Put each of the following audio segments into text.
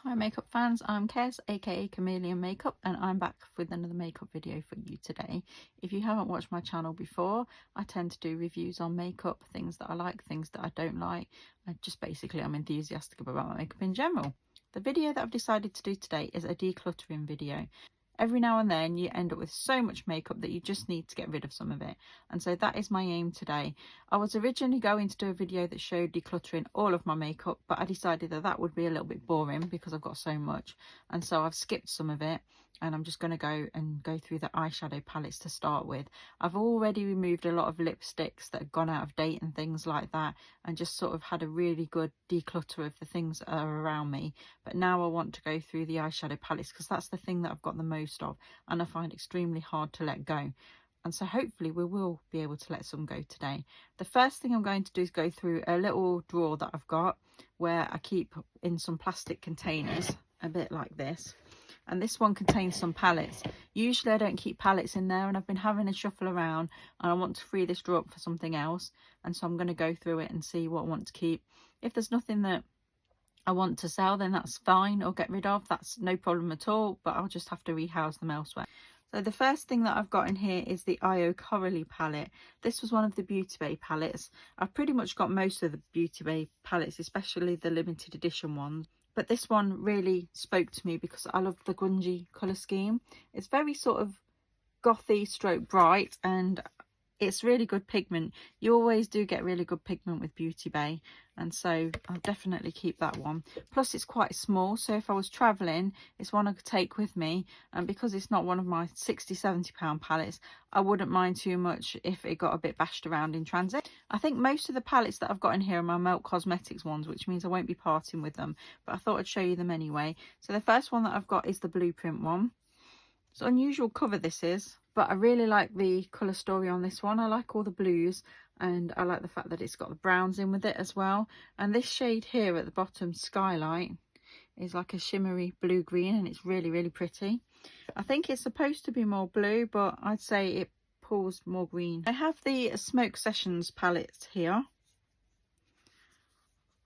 Hi makeup fans, I'm Kes aka Chameleon Makeup, and I'm back with another makeup video for you today. If you haven't watched my channel before, I tend to do reviews on makeup, things that I like, things that I don't like. I'm enthusiastic about my makeup in general. The video that I've decided to do today is a decluttering video. Every now and then you end up with so much makeup that you just need to get rid of some of it, and so that is my aim today. I was originally going to do a video that showed decluttering all of my makeup, but I decided that that would be a little bit boring because I've got so much, and so I've skipped some of it, and I'm just going to go through the eyeshadow palettes to start with. I've already removed a lot of lipsticks that have gone out of date and things like that, and just sort of had a really good declutter of the things that are around me. But now I want to go through the eyeshadow palettes because that's the thing that I've got the most of and I find extremely hard to let go. And so hopefully we will be able to let some go today. The first thing I'm going to do is go through a little drawer that I've got where I keep in some plastic containers, a bit like this. And this one contains some palettes. Usually I don't keep palettes in there, and I've been having a shuffle around and I want to free this drawer up for something else. And so I'm going to go through it and see what I want to keep. If there's nothing that I want to sell, then that's fine, or get rid of, that's no problem at all, but I'll just have to rehouse them elsewhere. So the first thing that I've got in here is the IO Coralie palette. This was one of the Beauty Bay palettes. I've pretty much got most of the Beauty Bay palettes, especially the limited edition ones, but this one really spoke to me because I love the grungy colour scheme. It's very sort of gothy stroke bright, and it's really good pigment. You always do get really good pigment with Beauty Bay, and so I'll definitely keep that one. Plus it's quite small, so if I was traveling, it's one I could take with me, and because it's not one of my 60-70 pound palettes, I wouldn't mind too much if it got a bit bashed around in transit. I think most of the palettes that I've got in here are my Melt Cosmetics ones, which means I won't be parting with them, but I thought I'd show you them anyway. So the first one that I've got is the Blueprint one. It's an unusual cover, this is, but I really like the colour story on this one. I like all the blues, and I like the fact that it's got the browns in with it as well. And this shade here at the bottom, Skylight, is like a shimmery blue green, and it's really, really pretty. I think it's supposed to be more blue, but I'd say it pulls more green. I have the Smoke Sessions palette here.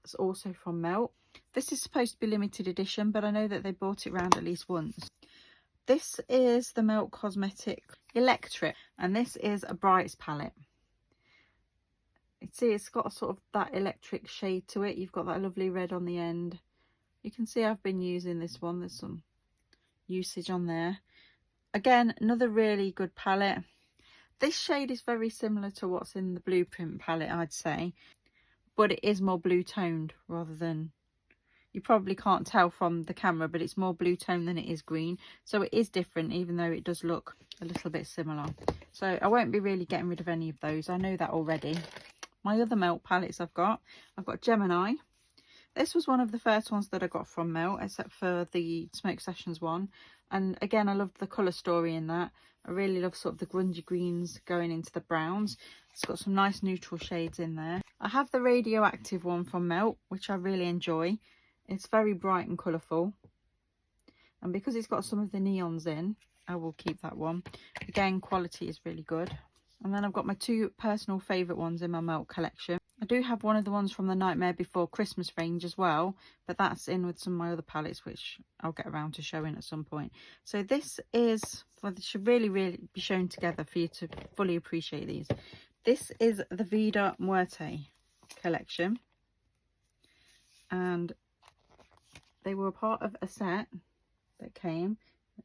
It's also from Melt. This is supposed to be limited edition, but I know that they brought it around at least once. This is the Melt Cosmetic Electric, and this is a Brights palette. You see it's got a sort of that electric shade to it. You've got that lovely red on the end. You can see I've been using this one. There's some usage on there. Again, another really good palette. This shade is very similar to what's in the Blueprint palette, I'd say, but it is more blue toned rather than... You probably can't tell from the camera, but it's more blue tone than it is green. So it is different, even though it does look a little bit similar. So I won't be really getting rid of any of those. I know that already. My other Melt palettes I've got Gemini. This was one of the first ones that I got from Melt, except for the Smoke Sessions one. And again, I loved the colour story in that. I really love sort of the grungy greens going into the browns. It's got some nice neutral shades in there. I have the Radioactive one from Melt, which I really enjoy. It's very bright and colourful, and because it's got some of the neons in, I will keep that one. Again, quality is really good. And then I've got my two personal favourite ones in my Melt collection. I do have one of the ones from the Nightmare Before Christmas range as well, but that's in with some of my other palettes, which I'll get around to showing at some point. So this is, well, they should really be shown together for you to fully appreciate these. This is the Vida Muerte collection, and they were part of a set that came.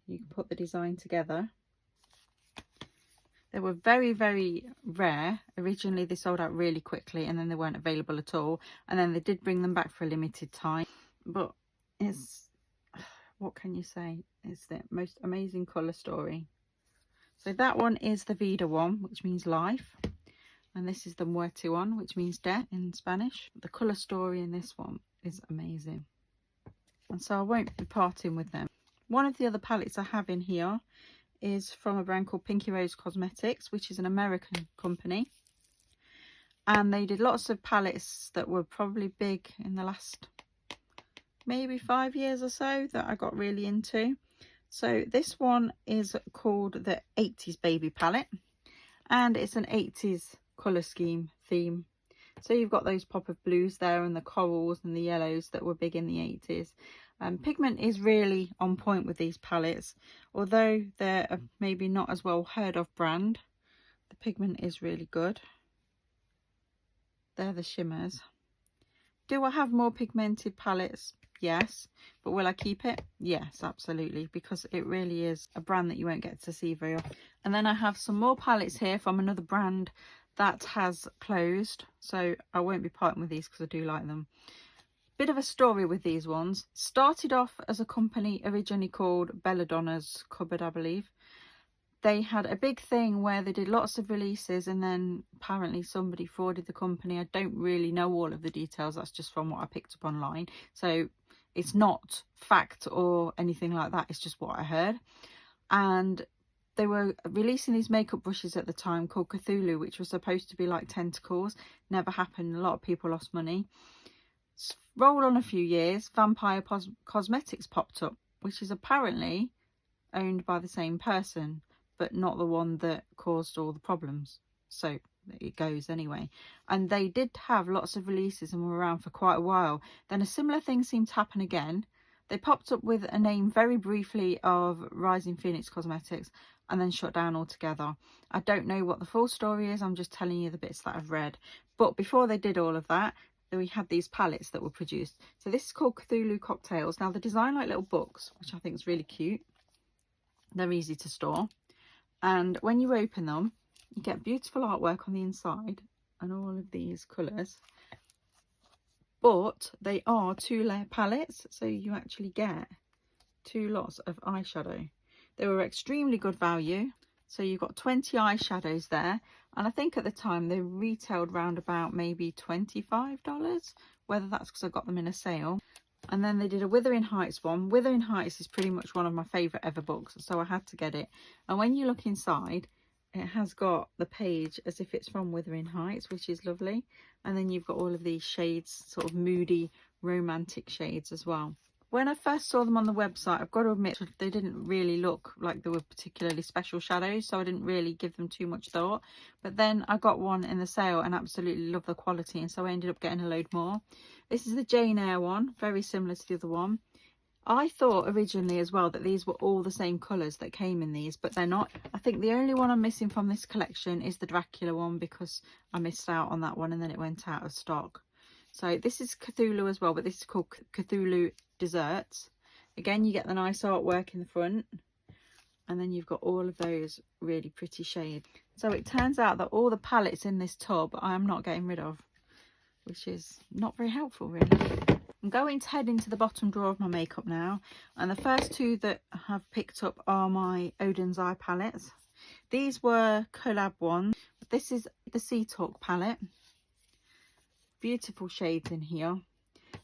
You can put the design together. They were very, very rare. Originally they sold out really quickly, and then they weren't available at all, and then they did bring them back for a limited time. But it's, what can you say, it's the most amazing colour story. So that one is the Vida one, which means life, and this is the Muerte one, which means death in Spanish. The colour story in this one is amazing, and so I won't be parting with them. One of the other palettes I have in here is from a brand called Pinky Rose Cosmetics, which is an American company, and they did lots of palettes that were probably big in the last maybe 5 years or so that I got really into. So this one is called the 80s Baby palette, and it's an 80s colour scheme theme. So you've got those pop of blues there, and the corals and the yellows that were big in the 80s. Pigment is really on point with these palettes, although they're maybe not as well heard of brand. The pigment is really good. They're the shimmers. Do I have more pigmented palettes? Yes. But will I keep it? Yes, absolutely, because it really is a brand that you won't get to see very often. And then I have some more palettes here from another brand that has closed, so I won't be parting with these because I do like them. Bit of a story with these ones. Started off as a company originally called Belladonna's Cupboard, I believe. They had a big thing where they did lots of releases, and then apparently somebody frauded the company. I don't really know all of the details. That's just from what I picked up online. So it's not fact or anything like that. It's just what I heard. And they were releasing these makeup brushes at the time called Cthulhu, which was supposed to be like tentacles. Never happened. A lot of people lost money. Roll on a few years, Vampire Cosmetics popped up, which is apparently owned by the same person, but not the one that caused all the problems. So it goes anyway. And they did have lots of releases and were around for quite a while. Then a similar thing seemed to happen again. They popped up with a name very briefly of Rising Phoenix Cosmetics and then shut down altogether. I don't know what the full story is. I'm just telling you the bits that I've read. But before they did all of that, we had these palettes that were produced. So this is called Cthulhu Cocktails. Now, they design like little books, which I think is really cute. They're easy to store. And when you open them, you get beautiful artwork on the inside and all of these colours. But they are 2-layer palettes, so you actually get 2 lots of eyeshadow. They were extremely good value. So you've got 20 eyeshadows there. And I think at the time they retailed round about maybe $25, whether that's because I got them in a sale. And then they did a Wuthering Heights one. Wuthering Heights is pretty much one of my favourite ever books, so I had to get it. And when you look inside, it has got the page as if it's from Wuthering Heights, which is lovely. And then you've got all of these shades, sort of moody, romantic shades as well. When I first saw them on the website, I've got to admit, they didn't really look like they were particularly special shadows, so I didn't really give them too much thought. But then I got one in the sale and absolutely loved the quality, and so I ended up getting a load more. This is the Jane Eyre one, very similar to the other one. I thought originally as well that these were all the same colours that came in these, but they're not. I think the only one I'm missing from this collection is the Dracula one, because I missed out on that one and then it went out of stock. So this is Cthulhu as well, but this is called Cthulhu Desserts. Again, you get the nice artwork in the front, and then you've got all of those really pretty shades. So it turns out that all the palettes in this tub I am not getting rid of, which is not very helpful really. I'm going to head into the bottom drawer of my makeup now, and the first 2 that I have picked up are my Odin's Eye palettes. These were collab ones. This is the Sea Talk palette. Beautiful shades in here.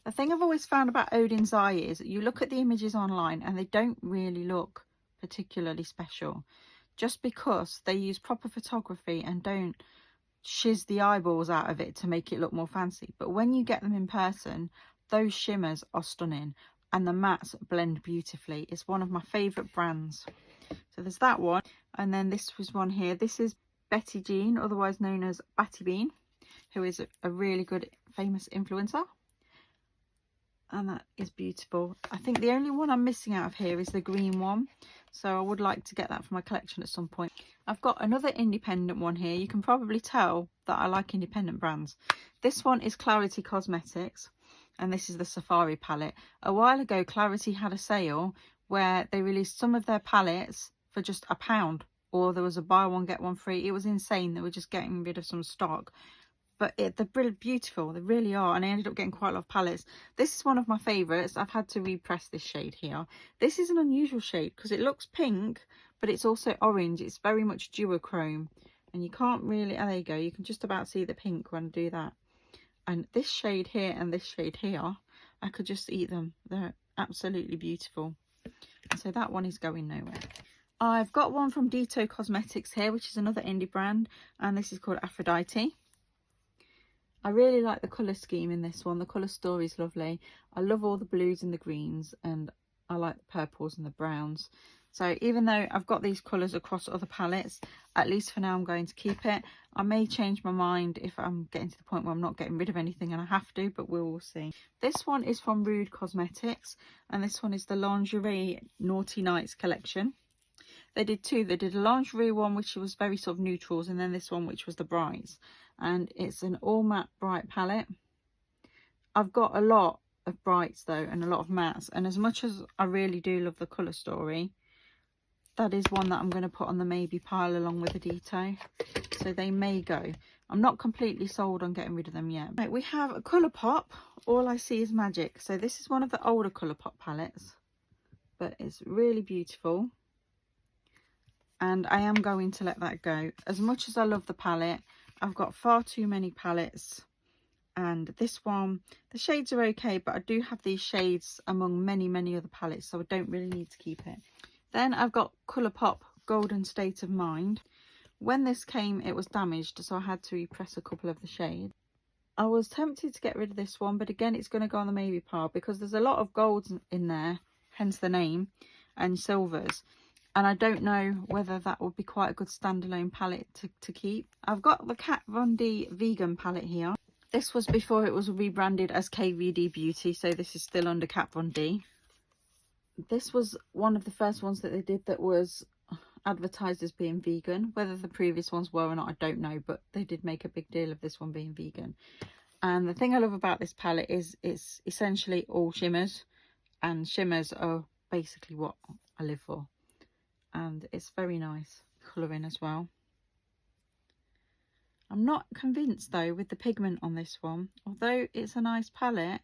The thing I've always found about Odin's Eye is that you look at the images online and they don't really look particularly special, just because they use proper photography and don't shiz the eyeballs out of it to make it look more fancy. But when you get them in person, those shimmers are stunning and the mattes blend beautifully. It's one of my favourite brands. So there's that one, and then this was one here. This is Betty Jean, otherwise known as Batty Bean, who is a really good famous influencer, and that is beautiful. I think the only one I'm missing out of here is the green one, so I would like to get that for my collection at some point. I've got another independent one here. You can probably tell that I like independent brands. This one is Clarity Cosmetics, and this is the Safari palette. A while ago, Clarity had a sale where they released some of their palettes for just £1, or there was a buy one get one free. It was insane. They were just getting rid of some stock. But they're beautiful, they really are, and I ended up getting quite a lot of palettes. This is one of my favourites. I've had to repress this shade here. This is an unusual shade because it looks pink, but it's also orange. It's very much duochrome, and you can't really, oh, there you go, you can just about see the pink when I do that. And this shade here and this shade here, I could just eat them. They're absolutely beautiful. So that one is going nowhere. I've got one from Dito Cosmetics here, which is another indie brand, and this is called Aphrodite. I really like the colour scheme in this one. The colour story is lovely. I love all the blues and the greens, and I like the purples and the browns. So even though I've got these colours across other palettes, at least for now I'm going to keep it. I may change my mind if I'm getting to the point where I'm not getting rid of anything and I have to, but we'll see. This one is from Rude Cosmetics, and this one is the Lingerie Naughty Nights collection. They did two. They did a lingerie one which was very sort of neutrals, and then this one which was the brights. And it's an all matte bright palette. I've got a lot of brights though and a lot of mattes, and as much as I really do love the colour story, that is one that I'm going to put on the maybe pile along with the Dito, so they may go. I'm not completely sold on getting rid of them yet. Right, we have a Colourpop, All I See Is Magic. So this is one of the older Colourpop palettes, but it's really beautiful, and I am going to let that go. As much as I love the palette, I've got far too many palettes, and this one, the shades are okay, but I do have these shades among many other palettes, so I don't really need to keep it. Then I've got Colourpop Golden State of Mind. When this came, it was damaged, so I had to repress a couple of the shades. I was tempted to get rid of this one, but again, it's going to go on the maybe pile because there's a lot of golds in there, hence the name, and silvers. And I don't know whether that would be quite a good standalone palette to keep. I've got the Kat Von D Vegan palette here. This was before it was rebranded as KVD Beauty, so this is still under Kat Von D. This was one of the first ones that they did that was advertised as being vegan. Whether the previous ones were or not, I don't know, but they did make a big deal of this one being vegan. And the thing I love about this palette is it's essentially all shimmers, and shimmers are basically what I live for. And it's very nice colouring as well. I'm not convinced though with the pigment on this one. Although it's a nice palette,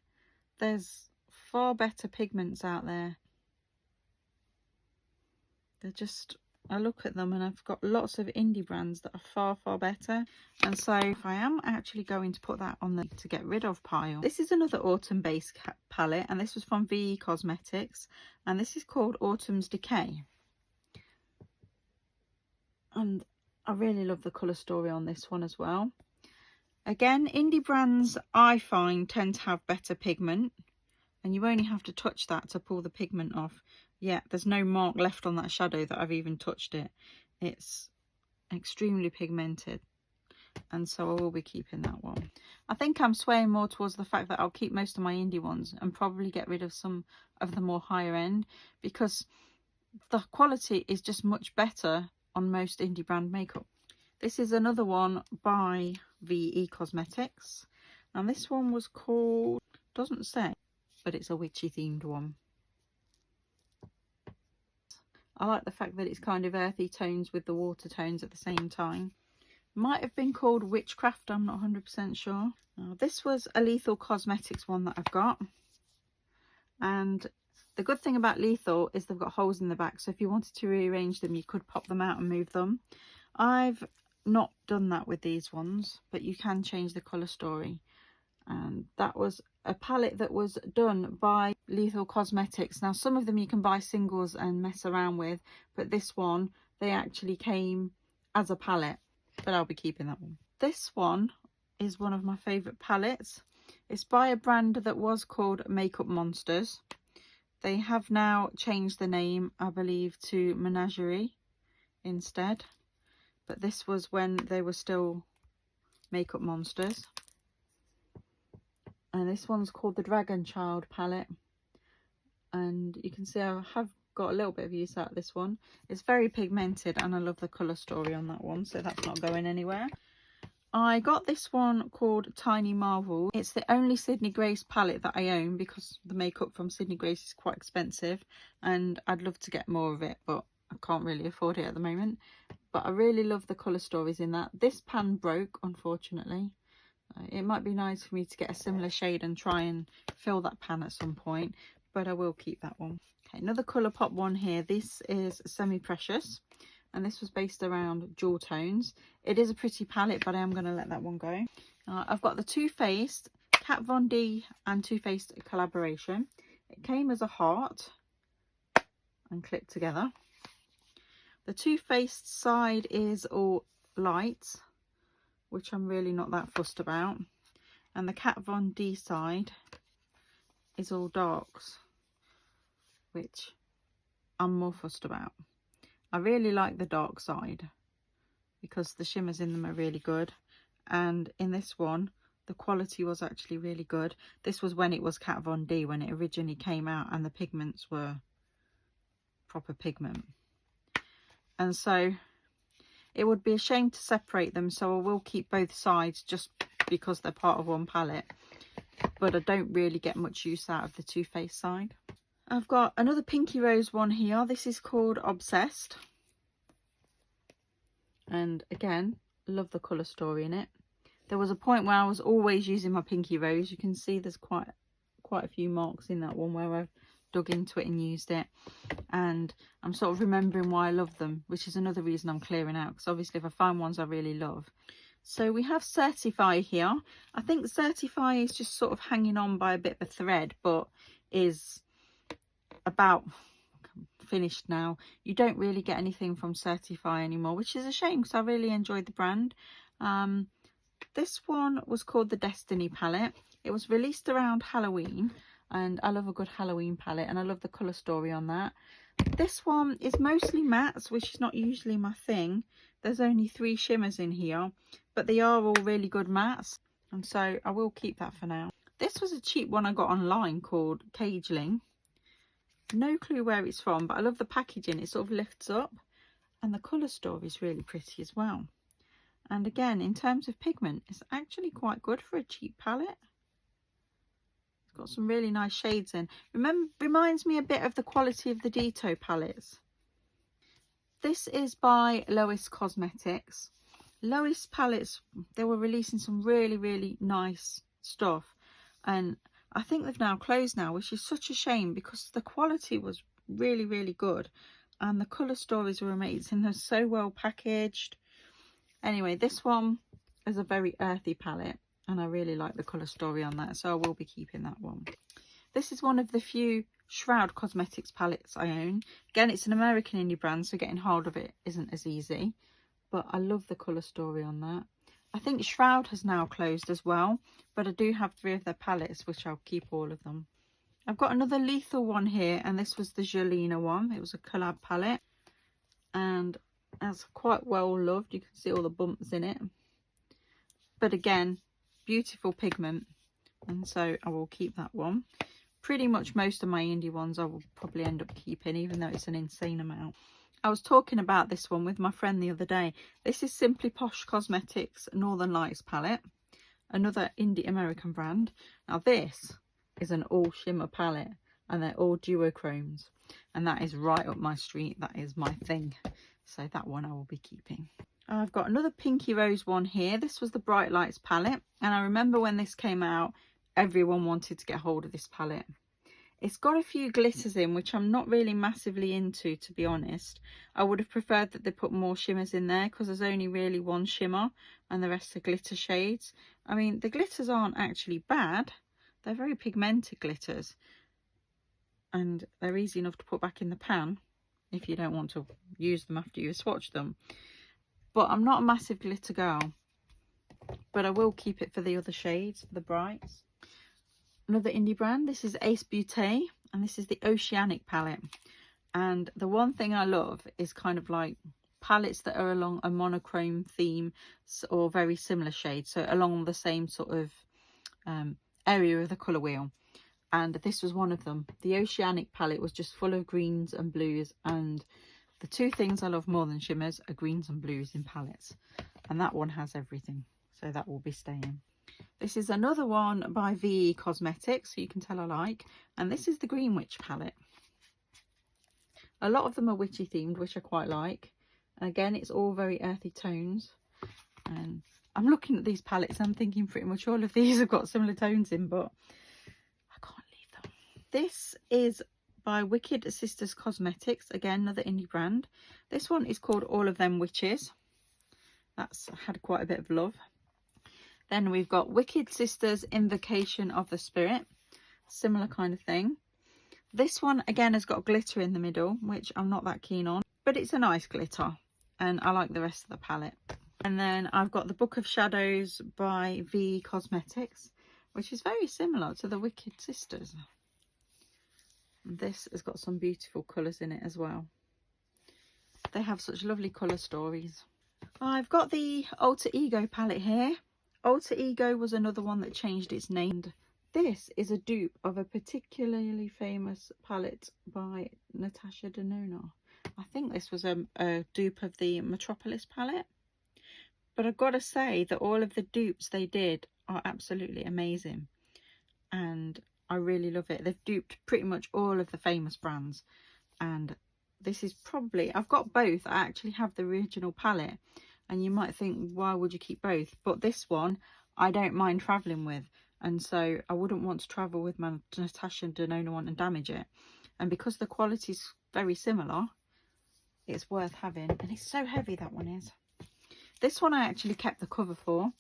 there's far better pigments out there. They're just, I look at them and I've got lots of indie brands that are far better. And so if I am actually going to put that on the to get rid of pile. This is another autumn based palette, and this was from VE Cosmetics, and this is called Autumn's Decay. And I really love the colour story on this one as well. Again, indie brands I find tend to have better pigment, and you only have to touch that to pull the pigment off. Yeah, there's no mark left on that shadow that I've even touched it. It's extremely pigmented, and so I will be keeping that one. I think I'm swaying more towards the fact that I'll keep most of my indie ones and probably get rid of some of the more higher end, because the quality is just much better on most indie brand makeup. This is another one by VE Cosmetics, and this one was called, doesn't say, but it's a witchy themed one. I like the fact that it's kind of earthy tones with the water tones at the same time. Might have been called Witchcraft, I'm not 100% sure. Now, this was a Lethal Cosmetics one that I've got, and the good thing about Lethal is they've got holes in the back, so if you wanted to rearrange them you could pop them out and move them. I've not done that with these ones, but you can change the colour story. And that was a palette that was done by Lethal Cosmetics. Now some of them you can buy singles and mess around with, but this one they actually came as a palette, but I'll be keeping that one. This one is one of my favourite palettes. It's by a brand that was called Makeup Monsters. They have now changed the name, I believe, to Menagerie instead, but this was when they were still Makeup Monsters. And this one's called the Dragon Child palette, and you can see I have got a little bit of use out of this one. It's very pigmented and I love the colour story on that one, so that's not going anywhere. I got this one called Tiny Marvel. It's the only Sydney Grace palette that I own because the makeup from Sydney Grace is quite expensive and I'd love to get more of it, but I can't really afford it at the moment. But I really love the colour stories in that. This pan broke, unfortunately. It might be nice for me to get a similar shade and try and fill that pan at some point, but I will keep that one. Okay, another Colourpop one here. This is Semi Precious, and this was based around jewel tones. It is a pretty palette, but I am going to let that one go. I've got the Too Faced Kat Von D and Too Faced collaboration. It came as a heart and clipped together. The Too Faced side is all light, which I'm really not that fussed about, and the Kat Von D side is all darks, which I'm more fussed about. I really like the dark side because the shimmers in them are really good, and in this one the quality was actually really good. This was when it was Kat Von D, when it originally came out, and the pigments were proper pigment, and so it would be a shame to separate them, so I will keep both sides just because they're part of one palette, but I don't really get much use out of the Too Faced side. I've got another pinky rose one here. This is called Obsessed, and again, love the colour story in it. There was a point where I was always using my pinky rose. You can see there's quite a few marks in that one where I've dug into it and used it, and I'm sort of remembering why I love them, which is another reason I'm clearing out, because obviously if I find ones I really love. So we have Certify here. I think Certify is just sort of hanging on by a bit of a thread, but is about finished now. You don't really get anything from Certify anymore, which is a shame because I really enjoyed the brand. This one was called the Destiny palette. It was released around Halloween, and I love a good Halloween palette, and I love the colour story on that. This one is mostly mattes, which is not usually my thing. There's only 3 shimmers in here, but they are all really good mattes, and so I will keep that for now. This was a cheap one I got online called Cageling. No clue where it's from, but I love the packaging. It sort of lifts up, and the colour story is really pretty as well. And again, in terms of pigment, it's actually quite good for a cheap palette. It's got some really nice shades in. Reminds me a bit of the quality of the Dito palettes. This is by Lois Cosmetics. Lois palettes, they were releasing some really nice stuff, and I think they've now closed now, which is such a shame because the quality was really good, and the colour stories were amazing. They're so well packaged. Anyway, this one is a very earthy palette, and I really like the colour story on that, so I will be keeping that one. This is one of the few Shroud Cosmetics palettes I own. Again, it's an American indie brand, so getting hold of it isn't as easy, but I love the colour story on that. I think Shroud has now closed as well, but I do have 3 of their palettes, which I'll keep all of them. I've got another Lethal one here, and this was the Jelena one. It was a collab palette, and that's quite well loved. You can see all the bumps in it, but again, beautiful pigment, and so I will keep that one. Pretty much most of my indie ones I will probably end up keeping, even though it's an insane amount. I was talking about this one with my friend the other day. This is Simply Posh Cosmetics Northern Lights palette, another indie American brand. Now this is an all shimmer palette, and they're all duochromes, and that is right up my street. That is my thing, so that one I will be keeping. I've got another pinky rose one here. This was the Bright Lights palette, and I remember when this came out, everyone wanted to get hold of this palette. It's got a few glitters in, which I'm not really massively into, to be honest. I would have preferred that they put more shimmers in there, because there's only really one shimmer and the rest are glitter shades. I mean, the glitters aren't actually bad. They're very pigmented glitters, and they're easy enough to put back in the pan if you don't want to use them after you've swatched them. But I'm not a massive glitter girl, but I will keep it for the other shades, for the brights. Another indie brand, this is Ace Beauté, and this is the Oceanic palette. And the one thing I love is kind of like palettes that are along a monochrome theme or very similar shades, so along the same sort of area of the colour wheel. And this was one of them. The Oceanic palette was just full of greens and blues, and the 2 things I love more than shimmers are greens and blues in palettes, and that one has everything, so that will be staying. This is another one by VE Cosmetics, so you can tell I like, and this is the Green Witch palette. A lot of them are witchy themed, which I quite like. And again, it's all very earthy tones, and I'm looking at these palettes and I'm thinking pretty much all of these have got similar tones in, but I can't leave them. This is by Wicked Sisters Cosmetics, again another indie brand. This one is called All of Them Witches. That's had quite a bit of love. Then we've got Wicked Sisters Invocation of the Spirit, similar kind of thing. This one again has got glitter in the middle, which I'm not that keen on, but it's a nice glitter, and I like the rest of the palette. And then I've got the Book of Shadows by VE Cosmetics, which is very similar to the Wicked Sisters. And this has got some beautiful colours in it as well. They have such lovely colour stories. I've got the Alter Ego palette here. Alter Ego was another one that changed its name. This is a dupe of a particularly famous palette by Natasha Denona. I think this was a dupe of the Metropolis palette. But I've got to say that all of the dupes they did are absolutely amazing. And I really love it. They've duped pretty much all of the famous brands. And this is probably, I've got both. I actually have the original palette. And you might think, why would you keep both? But this one, I don't mind travelling with. And so I wouldn't want to travel with my Natasha Denona one and damage it. And because the quality is very similar, it's worth having. And it's so heavy, that one is. This one I actually kept the cover for.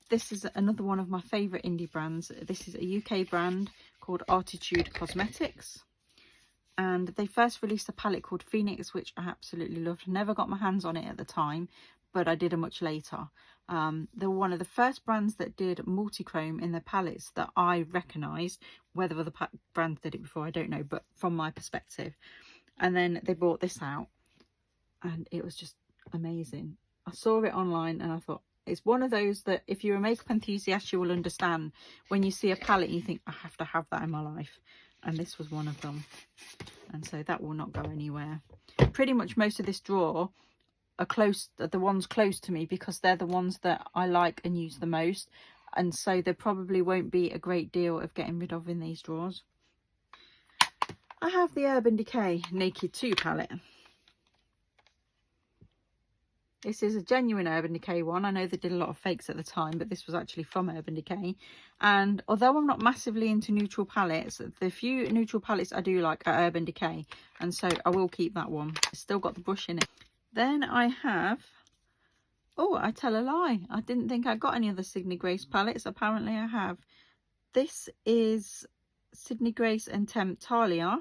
This is another one of my favourite indie brands. This is a UK brand called Artitude Cosmetics. And they first released a palette called Phoenix, which I absolutely loved. Never got my hands on it at the time, but I did it much later. They were one of the first brands that did multi-chrome in their palettes that I recognised. Whether other brands did it before, I don't know, but from my perspective. And then they brought this out and it was just amazing. I saw it online and I thought, it's one of those that if you're a makeup enthusiast, you will understand. When you see a palette, you think, I have to have that in my life. And this was one of them. And so that will not go anywhere. Pretty much most of this drawer are the ones close to me, because they're the ones that I like and use the most. And so there probably won't be a great deal of getting rid of in these drawers. I have the Urban Decay Naked 2 palette. This is a genuine Urban Decay one. I know they did a lot of fakes at the time, but this was actually from Urban Decay. And although I'm not massively into neutral palettes, the few neutral palettes I do like are Urban Decay. And so I will keep that one. It's still got the brush in it. Then I have... Oh, I tell a lie. I didn't think I got any other Sydney Grace palettes. Apparently I have. This is Sydney Grace and Temptalia.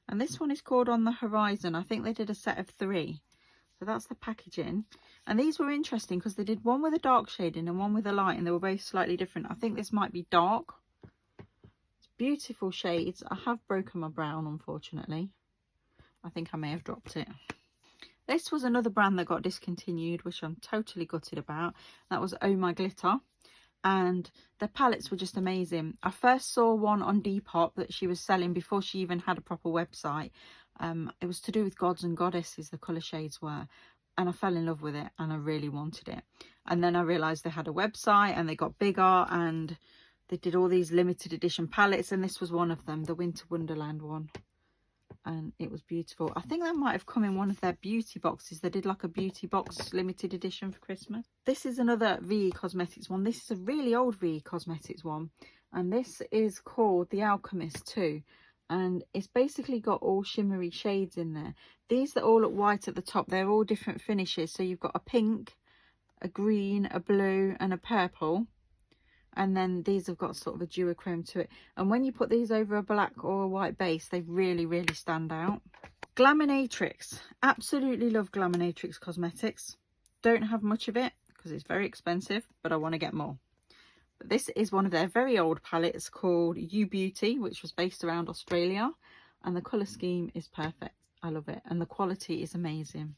And this one is called On the Horizon. I think they did a set of 3. So that's the packaging. And these were interesting because they did one with a dark shade in and one with a light, and they were both slightly different. I think this might be dark. It's beautiful shades. I have broken my brown, unfortunately. I think I may have dropped it. This was another brand that got discontinued, which I'm totally gutted about. That was Oh My Glitter. And the palettes were just amazing. I first saw one on Depop that she was selling before she even had a proper website. It was to do with gods and goddesses, the colour shades were, and I fell in love with it and I really wanted it. And then I realised they had a website and they got bigger and they did all these limited edition palettes, and this was one of them, the Winter Wonderland one, and it was beautiful. I think that might have come in one of their beauty boxes. They did like a beauty box limited edition for Christmas. This is another VE Cosmetics one. This is a really old VE Cosmetics one, and this is called The Alchemist 2. And it's basically got all shimmery shades in there. These that all look white at the top, they're all different finishes. So you've got a pink, a green, a blue and a purple. And then these have got sort of a duochrome to it. And when you put these over a black or a white base, they really, really stand out. Glaminatrix. Absolutely love Glaminatrix Cosmetics. Don't have much of it because it's very expensive, but I want to get more. But this is one of their very old palettes called You Beauty, which was based around Australia, and the colour scheme is perfect. I love it, and the quality is amazing.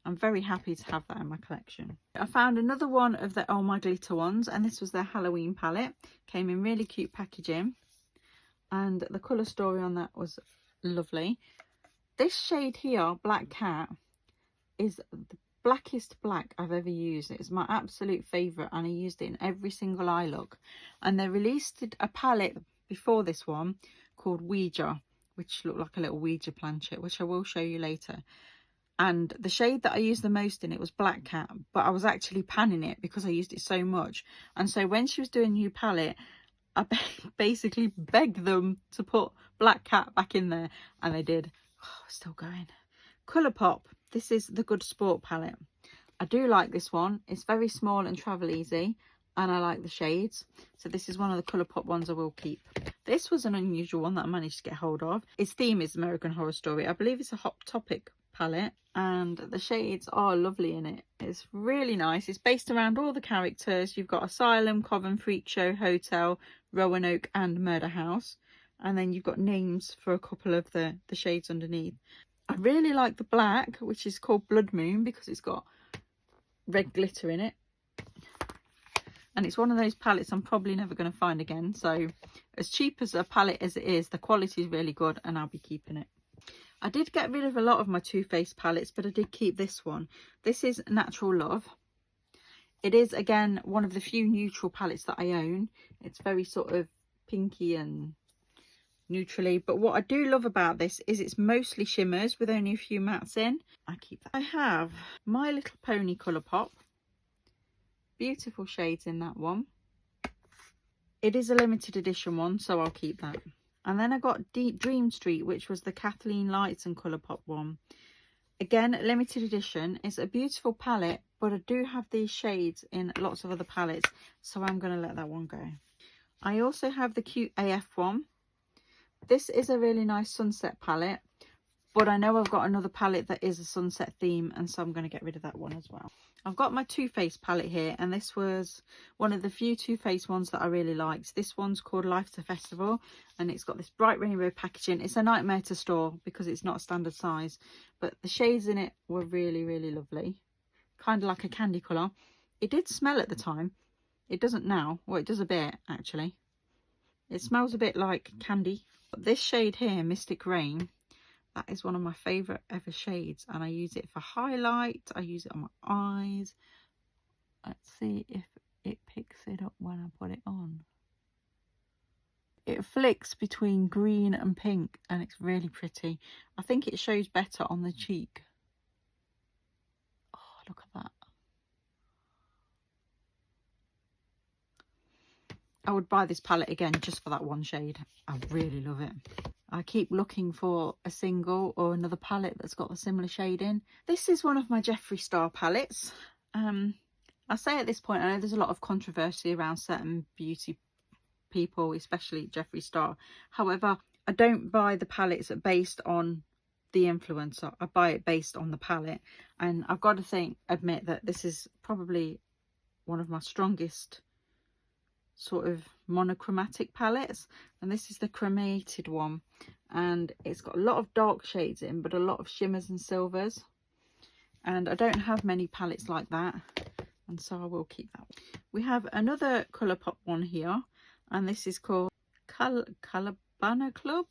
I'm very happy to have that in my collection. I found another one of the Oh My Glitter ones, and this was their Halloween palette. Came in really cute packaging, and the colour story on that was lovely. This shade here, Black Cat, is the blackest black I've ever used. It's my absolute favourite, and I used it in every single eye look. And they released a palette before this one called Ouija, which looked like a little Ouija planchette, which I will show you later. And the shade that I used the most in it was Black Cat, but I was actually panning it because I used it so much. And so when she was doing a new palette, I basically begged them to put Black Cat back in there, and they did. Oh, still going. Colourpop. This is the Good Sport palette. I do like this one. It's very small and travel easy, and I like the shades. So this is one of the Colourpop ones I will keep. This was an unusual one that I managed to get hold of. Its theme is American Horror Story. I believe it's a Hot Topic palette, and the shades are lovely in it. It's really nice. It's based around all the characters. You've got Asylum, Coven, Freak Show, Hotel, Roanoke and Murder House. and then you've got names for a couple of the shades underneath. I really like the black, which is called Blood Moon, because it's got red glitter in it. And it's one of those palettes I'm probably never going to find again. So as cheap as a palette as it is, the quality is really good, and I'll be keeping it. I did get rid of a lot of my Too Faced palettes, but I did keep this one. This is Natural Love. It is, again, one of the few neutral palettes that I own. It's very sort of pinky and neutrally, but what I do love about this is it's mostly shimmers with only a few mattes in. I keep that. I have My Little Pony Colourpop. Beautiful shades in that one. It is a limited edition one, so I'll keep that. And then I got Dream Street, which was the Kathleen Lights and Colourpop one. Again, limited edition. It's a beautiful palette, but I do have these shades in lots of other palettes, so I'm going to let that one go. I also have the Cute AF one. This is a really nice sunset palette, but I know I've got another palette that is a sunset theme, and so I'm going to get rid of that one as well. I've got my Too Faced palette here, and this was one of the few Too Faced ones that I really liked. This one's called Life's a Festival, and it's got this bright rainbow packaging. It's a nightmare to store because it's not a standard size, but the shades in it were really, really lovely. Kind of like a candy colour. It did smell at the time. It doesn't now. Well, it does a bit, actually. It smells a bit like candy. But this shade here, Mystic Rain, that is one of my favourite ever shades, and I use it for highlight. I use it on my eyes. Let's see if it picks it up when I put it on. It flicks between green and pink, and it's really pretty. I think it shows better on the cheek. Oh, look at that. I would buy this palette again just for that one shade. I really love it. I keep looking for a single or another palette that's got a similar shade in. This is one of my Jeffree Star palettes. I say at this point, I know there's a lot of controversy around certain beauty people, especially Jeffree Star. However, I don't buy the palettes based on the influencer. I buy it based on the palette. And I've got to admit that this is probably one of my strongest sort of monochromatic palettes, and this is the cremated one, and it's got a lot of dark shades in, but a lot of shimmers and silvers, and I don't have many palettes like that, and so I will keep that one. We have another Colourpop one here, and this is called Calabana Club.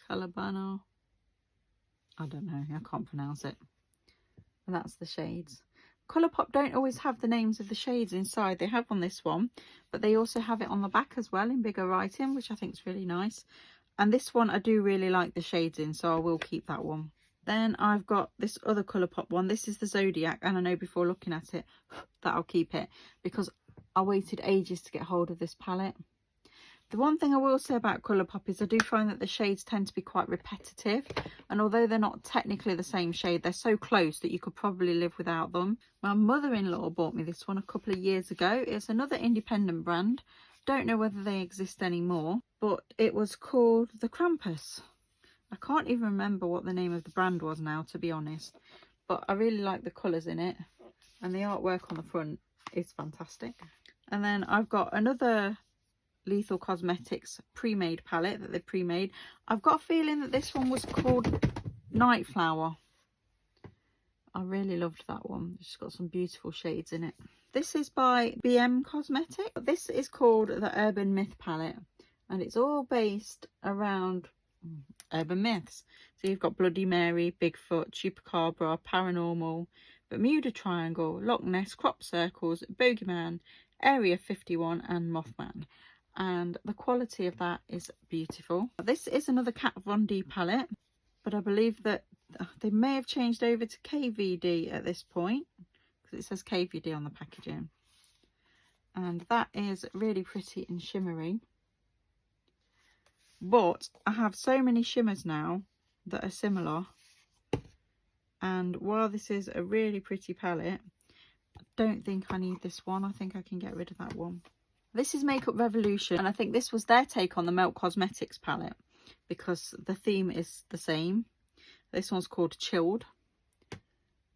Calabana, I don't know, I can't pronounce it. And that's the shades. Colourpop don't always have the names of the shades inside. They have on this one, but they also have it on the back as well in bigger writing, which I think is really nice. And this one I do really like the shades in, so I will keep that one. Then I've got this other Colourpop one. This is the Zodiac, and I know before looking at it that I'll keep it because I waited ages to get hold of this palette. The one thing I will say about Colourpop is I do find that the shades tend to be quite repetitive, and although they're not technically the same shade, they're so close that you could probably live without them. My mother-in-law bought me this one a couple of years ago. It's another independent brand. Don't know whether they exist anymore, but it was called the Krampus. I can't even remember what the name of the brand was now, to be honest, but I really like the colours in it, and the artwork on the front is fantastic. And then I've got another Lethal Cosmetics pre-made palette that they pre-made. I've got a feeling that this one was called Night Flower. I really loved that one. It's got some beautiful shades in it. This is by BM Cosmetics. This is called the Urban Myth palette, and it's all based around urban myths. So you've got Bloody Mary, Bigfoot, Chupacabra, Paranormal, Bermuda Triangle, Loch Ness, Crop Circles, Bogeyman, Area 51 and Mothman. And the quality of that is beautiful. This is another Kat Von D palette, but I believe that they may have changed over to KVD at this point, because it says KVD on the packaging. And that is really pretty and shimmery. But I have so many shimmers now that are similar. And while this is a really pretty palette, I don't think I need this one. I think I can get rid of that one. This is Makeup Revolution, and I think this was their take on the Melt Cosmetics palette because the theme is the same. This one's called Chilled,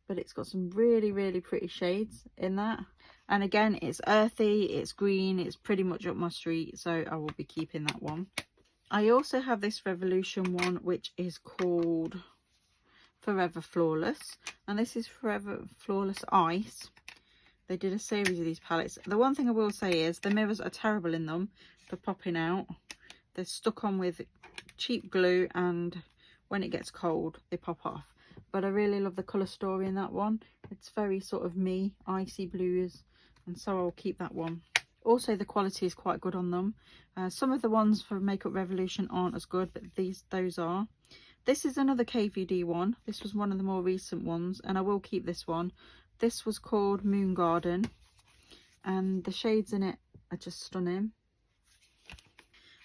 but it's got some really, really pretty shades in that. And again, it's earthy, it's green, it's pretty much up my street, so I will be keeping that one. I also have this Revolution one, which is called Forever Flawless, and this is Forever Flawless Ice. They did a series of these palettes. The one thing I will say is the mirrors are terrible in them for popping out. They're stuck on with cheap glue, and when it gets cold they pop off. But I really love the colour story in that one. It's very sort of me, icy blues, and so I'll keep that one. Also, the quality is quite good on them. Some of the ones for Makeup Revolution aren't as good, but those are. This is another KVD one. This was one of the more recent ones, and I will keep this one. This was called Moon Garden, and the shades in it are just stunning.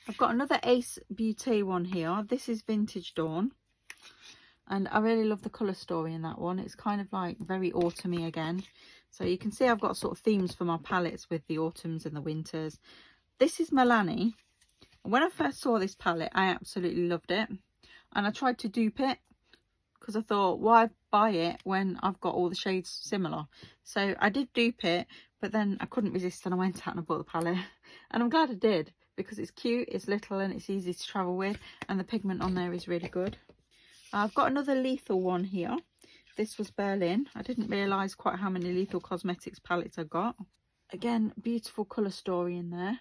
I've got another Ace Beauty one here. This is Vintage Dawn, and I really love the colour story in that one. It's kind of like very autumny again. So you can see I've got sort of themes for my palettes with the autumns and the winters. This is Milani. When I first saw this palette, I absolutely loved it. And I tried to dupe it because I thought, why buy it when I've got all the shades similar? So I did dupe it, but then I couldn't resist and I went out and I bought the palette. And I'm glad I did, because it's cute, it's little, and it's easy to travel with, and the pigment on there is really good. I've got another Lethal one here. This was Berlin. I didn't realise quite how many Lethal Cosmetics palettes I got. Again, beautiful colour story in there.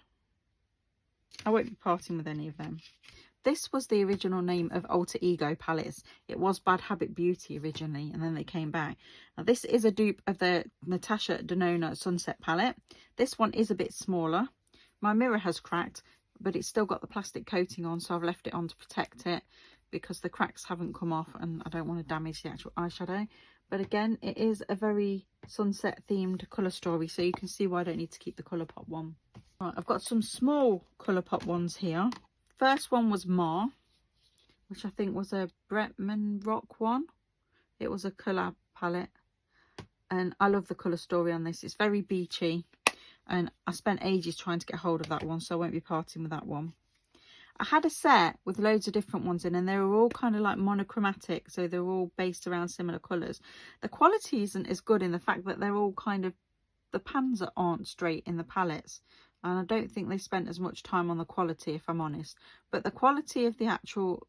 I won't be parting with any of them. This was the original name of Alter Ego palettes. It was Bad Habit Beauty originally, and then they came back. Now, this is a dupe of the Natasha Denona Sunset palette. This one is a bit smaller. My mirror has cracked, but it's still got the plastic coating on, so I've left it on to protect it because the cracks haven't come off and I don't want to damage the actual eyeshadow. But again, it is a very sunset themed colour story, so you can see why I don't need to keep the Colourpop one. Right, I've got some small Colourpop ones here. First one was Ma, which I think was a Bretman Rock one. It was a collab palette, and I love the colour story on this. It's very beachy, and I spent ages trying to get hold of that one, so I won't be parting with that one. I had a set with loads of different ones in, and they were all kind of like monochromatic, so they're all based around similar colours. The quality isn't as good in the fact that they're all kind of, the pans aren't straight in the palettes, and I don't think they spent as much time on the quality, if I'm honest. But the quality of the actual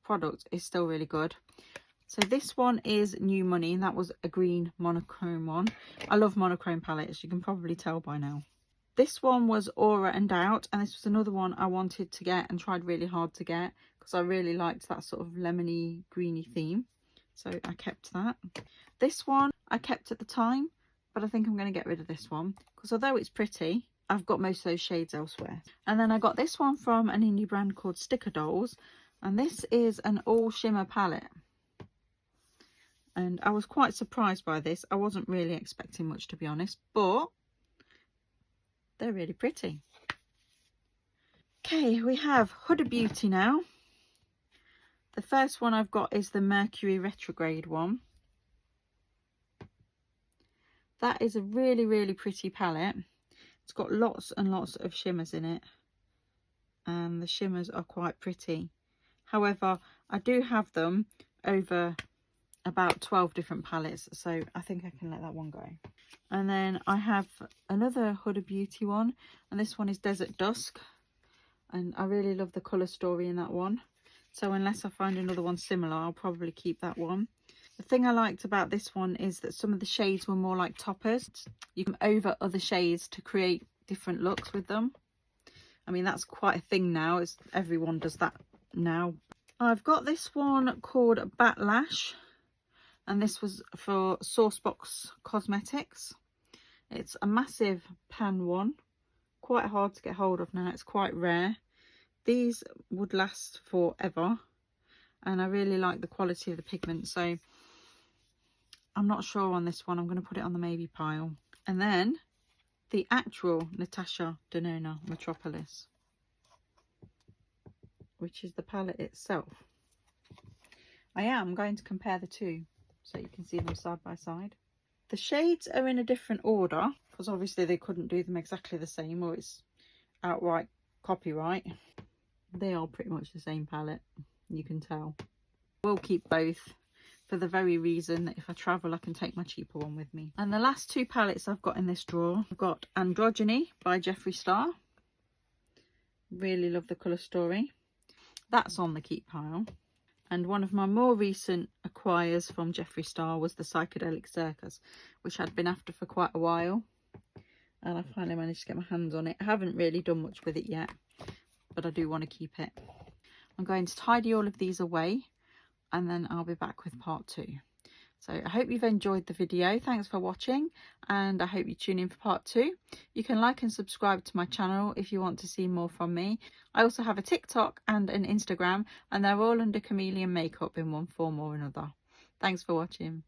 product is still really good. So this one is New Money, and that was a green monochrome one. I love monochrome palettes, you can probably tell by now. This one was Aura and Doubt, and this was another one I wanted to get and tried really hard to get because I really liked that sort of lemony greeny theme, so I kept that. This one I kept at the time, but I think I'm going to get rid of this one because although it's pretty, I've got most of those shades elsewhere. And then I got this one from an indie brand called Sticker Dolls, and this is an all shimmer palette. And I was quite surprised by this. I wasn't really expecting much, to be honest, but they're really pretty. Okay, we have Huda Beauty now. The first one I've got is the Mercury Retrograde one. That is a really, really pretty palette. It's got lots and lots of shimmers in it, and the shimmers are quite pretty. However, I do have them over about 12 different palettes, so I think I can let that one go. And then I have another Huda Beauty one, and this one is Desert Dusk, and I really love the colour story in that one, so unless I find another one similar, I'll probably keep that one. The thing I liked about this one is that some of the shades were more like toppers. You can over other shades to create different looks with them. I mean, that's quite a thing now, everyone does that now. I've got this one called Batlash, and this was for Sourcebox Cosmetics. It's a massive pan one, quite hard to get hold of now, it's quite rare. These would last forever, and I really like the quality of the pigment, so I'm not sure on this one. I'm going to put it on the maybe pile. And then the actual Natasha Denona Metropolis, which is the palette itself. I am going to compare the two so you can see them side by side. The shades are in a different order because obviously they couldn't do them exactly the same, or it's outright copyright. They are pretty much the same palette, you can tell. We'll keep both for the very reason that if I travel I can take my cheaper one with me. And the last two palettes I've got in this drawer, I've got Androgyny by Jeffree Star. Really love the colour story. that's on the keep pile. And one of my more recent acquires from Jeffree Star was the Psychedelic Circus, which I'd been after for quite a while. And I finally managed to get my hands on it. I haven't really done much with it yet, but I do want to keep it. I'm going to tidy all of these away, and then I'll be back with part 2. So I hope you've enjoyed the video. Thanks for watching, and I hope you tune in for part 2. You can like and subscribe to my channel if you want to see more from me. I also have a TikTok and an Instagram, and they're all under Chameleon Makeup in one form or another. Thanks for watching.